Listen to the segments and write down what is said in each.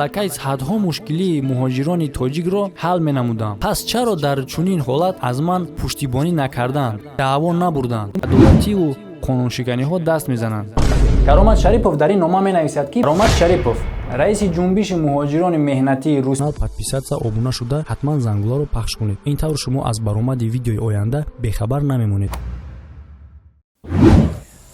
лакай садҳо мушкилии муҳоҷирони тоҷикро ҳал менамудам. Пас чаро дар чунин ҳолат аз ман пуштибонӣ накарданд, даъво набурданд, адолативу қонуншиканиҳо даст мезананд. Каромат Шарипов дар ин нома менависад ки Каромат Шарипов раиси Ҷунбиши муҳоҷирони меҳнатии Русия подписатсия обуна шуда ҳатман зангуларо пахш кунед. Ин тавр шумо аз баромади видеои оянда бехабар намемонед.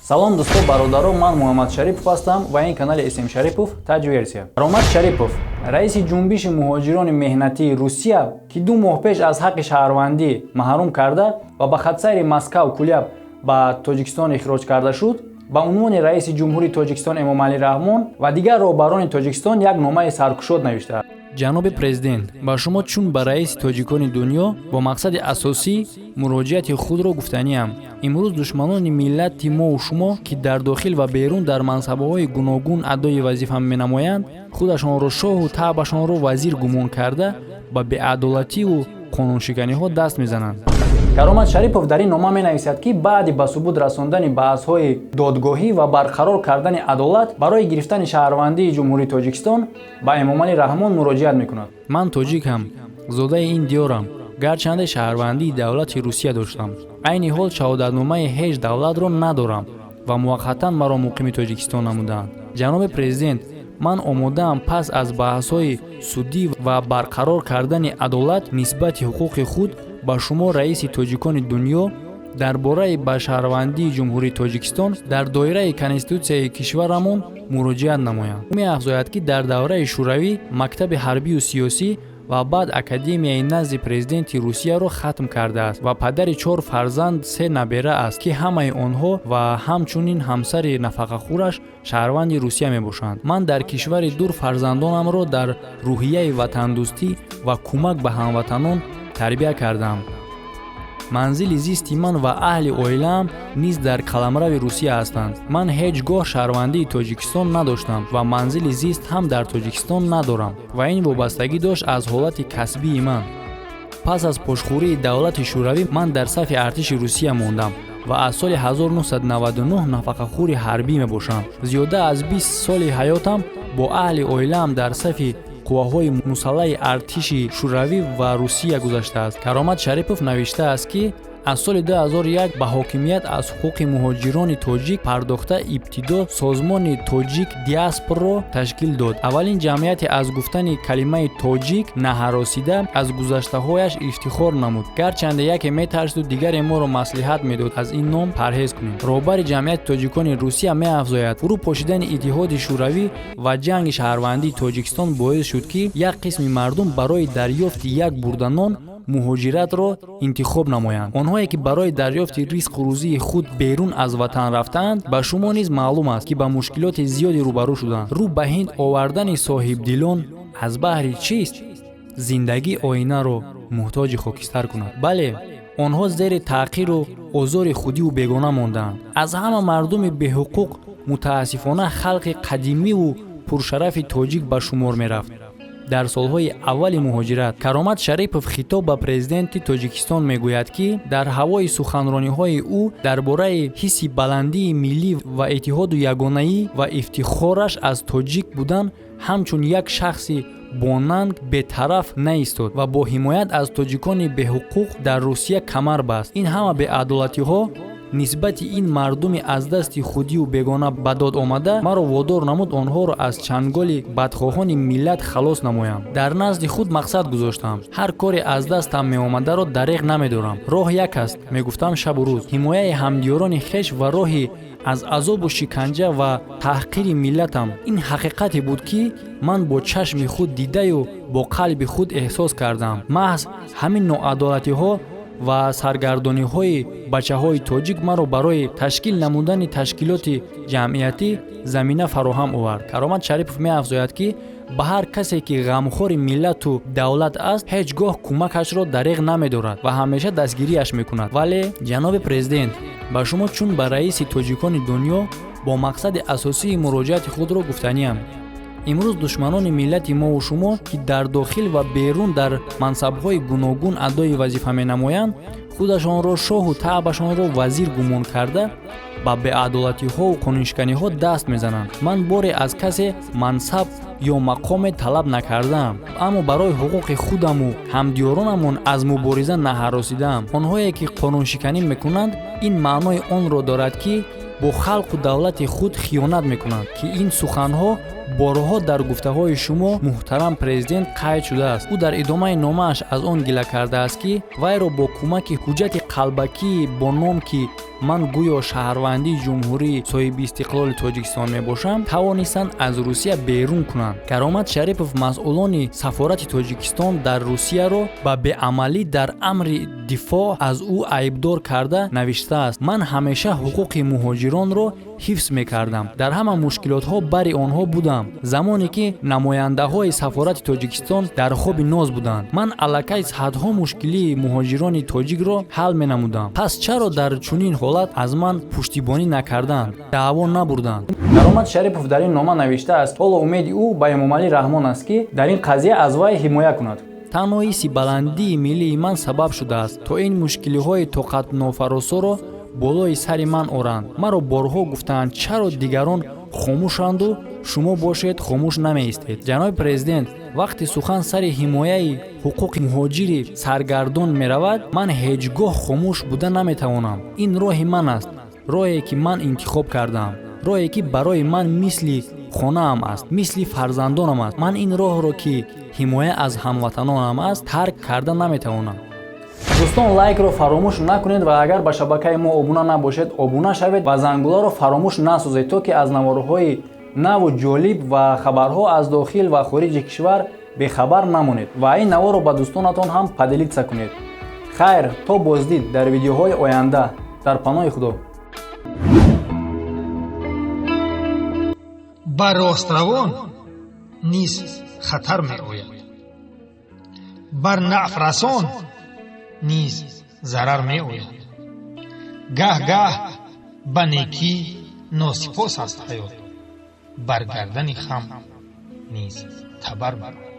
Салом дӯсто бародаро, ман Муҳаммад Шарипов ҳастам ва ин канали СМ Sharipov таҷверсия. Каромат Шарипов раиси Ҷунбиши муҳоҷирони меҳнатии Русия ки 2 моҳ пеш аз ҳаққи шаҳрвандӣ маҳрум карда ва ба хатсайри Москав куляб ба Тоҷикистон ихроҷ карда шуд, ба унвони раисиҷумҳури Тоҷикистон Эмомалӣ Раҳмон ва дигар роҳбарони Тоҷикистон як номаи саркушода навиштааст. ҷаноби президент, ба шумо чун ба раиси тоҷикони дунё бо мақсади асосӣ муроҷиати худро гуфтаниям. имрӯз душманони миллати мову шумо ки дар дохил ва берун дар мансабҳои гуногун адои вазифа менамоянд, худашонро шоҳу таъбашонро вазир гумон карда ба беадолативу қонуншиканиҳо даст мезананд. Каромат Шарипов дар ин нома менависад ки баъди ба субут расондани баҳсҳои додгоҳӣ ва барқарор кардани адолат барои гирифтани шаҳрвандии Ҷумҳурии Тоҷикистон ба Эмомалӣ Раҳмон муроҷиат мекунад. Ман тоҷикам, зодаи ин диёрам, гарчанде шаҳрвандии давлати Русия доштам. Айни ҳол шаҳодатномаи ҳеҷ давлатро надорам ва муваққатан маро муқими Тоҷикистон намуданд. ҷаноби президент, ман омодаам пас аз баҳсҳои судӣ ва барқарор кардани адолат нисбати ҳуқуқи худ ба шумо раиси тоҷикони дунё дар бораи ба шаҳрвандии Ҷумҳурии Тоҷикистон дар доираи конститутсияи кишварамон муроҷиат намоям. Меафзояд ки дар давраи шӯравӣ мактаби ҳарбию сиёсӣ ва баъд академияи назди президенти Русияро хатм кардааст ва падари 4 фарзанд 3 набера аст ки ҳамаи онҳо ва ҳамчунин ҳамсари нафақахӯраш шаҳрванди Русия мебошанд. Ман дар кишвари дур фарзандонамро дар рӯҳияи ватандӯстӣ ва кӯмак ба ҳамватанон тарбия кардам. манзили зисти ман ва аҳли оилаам низ дар қаламрави Русия ҳастанд. Ман ҳеҷ гоҳ шаҳрвандии Тоҷикистон надоштам ва манзили зист ҳам дар Тоҷикистон надорам ва ин вобастагӣ дошт аз ҳолати касбии ман. Пас аз пошхӯрии давлати шӯравӣ ман дар сафи артиши Русия мондам ва аз соли 1999 нафақахӯри ҳарбӣ мебошам. зиёда аз 20 соли ҳаётам бо аҳли оилаам дар сафи қувваҳои мусаллаҳи артиши шӯравӣ ва Русия гузаштааст. Каромат Шарипов навиштааст ки аз соли 2001 ба ҳокимият аз ҳуқуқи муҳоҷирони тоҷик пардохта ибтидо созмони тоҷик диаспораро ташкил дод. аввалин ҷамъияте аз гуфтани калимаи тоҷик наҳаросида аз гузаштаҳояш ифтихор намуд, гарчанде яке метарсиду дигаре моро маслиҳат медод аз ин ном парҳез кунем. роҳбари ҷамъияти тоҷикони Русия меафзояд, фурӯ пошидани иттиҳоди шӯравӣ ва ҷанги шаҳрвандии Тоҷикистон боис шуд ки як қисми мардум барои дарёфти як бурданон муҳоҷиратро интихоб намоянд. онҳое ки барои дарёфти ризқу рӯзии худ берун аз ватан рафтаанд, ба шумо низ маълум аст ки ба мушкилоти зиёде рӯбарӯ шуданд. рӯ ба ҳинд овардани соҳибдилон аз баҳри чист? зиндагӣ оинаро муҳтоҷи хокистар кунад. бале, онҳо зери таъқиру озори худиву бегона мондаанд. аз ҳама мардуми беҳуқуқ мутаассифона халқи қадимиву пуршарафи тоҷик ба шумор мерафт. дар солҳои аввали муҳоҷират Каромат Шарипов хитоб ба президенти Тоҷикистон мегӯяд ки дар ҳавои суханрониҳои ӯ дар бораи ҳисси баландии миллӣ ва иттиҳоду ягонаӣ ва ифтихораш аз тоҷик будан ҳамчун як шахси бонанг бетараф наистод ва бо ҳимоят аз тоҷикони беҳуқуқ дар Русия камар баст. ин ҳама беадолатиҳо нисбати ин мардуми аз дасти худиву бегона ба дод омада маро водор намуд онҳоро аз чанголи бадхоҳони миллат халос намоям. дар назди худ мақсад гузоштам. ҳар коре аз дастам меомадаро дареғ намедорам. роҳ як аст, мегуфтам шабу рӯз. ҳимояи ҳамдиёрони хеш ва роҳи аз азобу шиканҷа ва таҳқири миллатам. ин ҳақиқате буд ки ман бо чашми худ дидаю бо қалби худ эҳсос кардам. маҳз ҳамин ноадолатиҳо ва саргардониҳои бачаҳои тоҷик маро барои ташкил намудани ташкилоти ҷамъиятӣ замина фароҳам овард. Каромат Шарипов меафзояд ки ба ҳар касе ки ғамхори миллату давлат аст ҳеҷ гоҳ кӯмакашро дареғ намедорад ва ҳамеша дастгириаш мекунад. вале ҷаноби президент, ба шумо чун ба раиси тоҷикони дунё бо мақсади асосии муроҷиати худро гуфтаниям. имрӯз душманони миллати мову шумо ки дар дохил ва берун дар мансабҳои гуногун адои вазифа менамоянд, худашонро шоҳу таъбашонро вазир гумон карда ба беадолатиҳову қонуншиканиҳо даст мезананд. ман боре аз касе мансаб ё мақоме талаб накардам, аммо барои ҳуқуқи худаму ҳамдиёронамон аз мубориза наҳаросидам. онҳое ки қонуншиканӣ мекунанд, ин маънои онро дорад ки бо халқу давлати худ хиёнат мекунанд, ки ин суханҳо борҳо дар гуфтаҳои шумо муҳтарам президент қайд шудааст. ӯ дар идомаи номааш аз он гила кардааст ки вайро бо кӯмаки ҳуҷҷати қалбакӣ бо ном ки ман гӯё шаҳрвандии ҷумҳурӣ соҳиби истиқлоли Тоҷикистон мебошам, тавонистанд аз Русия берун кунанд. Каромат Шарипов масъулони сафорати Тоҷикистон дар Русияро ба беамалӣ дар амри дифоъ аз ӯ айбдор карда навиштааст. ман ҳамеша ҳуқуқи муҳоҷиронро ҳифз мекардам. дар ҳама мушкилотҳо бари онҳо будам. замоне ки намояндаҳои сафорати Тоҷикистон дар хоби ноз буданд, ман аллакай садҳо мушкилии муҳоҷирони тоҷикро ҳал менамудам. пас чаро дар чунин ҳолат аз ман пуштибонӣ накарданд, даъво набурданд? Каромат Шарипов дар ин нома навиштааст, ҳоло умеди ӯ ба Эмомалӣ Раҳмон аст ки дар ин қазия аз вай ҳимоя кунад. танҳо ҳисси баландии миллии ман сабаб шудааст, то ин мушкилиҳои тоқатнофаросоро болои сари ман оранд. маро борҳо гуфтаанд, чаро дигарон хомӯшанду шумо бошед хомӯш намеистед. ҷаноби президент, вақти сухан сари ҳимояи ҳуқуқи муҳоҷири саргардон меравад, ман ҳеҷ гоҳ хомӯш буда наметавонам. ин роҳи ман аст, роҳе ки ман интихоб кардам, роҳе ки барои ман мисли хонаам аст, мисли фарзандонам аст. ман ин роҳро ки ҳимоя аз ҳамватанонам аст, тарк карда наметавонам. дӯстон, лайкро фаромӯш накунед ва агар ба шабакаи мо обуна набошед, обуна шавед ва зангуларо фаромӯш насозед, то ки аз наворҳои наву ҷолиб ва хабарҳо аз дохил ва хориҷи кишвар бехабар намонед ва ин наворро ба дӯстонатон ҳам падилитса кунед. хайр, то боздид дар видеоҳои оянда. дар паноҳи худо. ба ростравон низ хатар меояд, бар наъфрасон низ зарар меояд. гаҳ-гаҳ ба некӣ носипос аст ҳаёт, бар гардани хам низ табар барояд.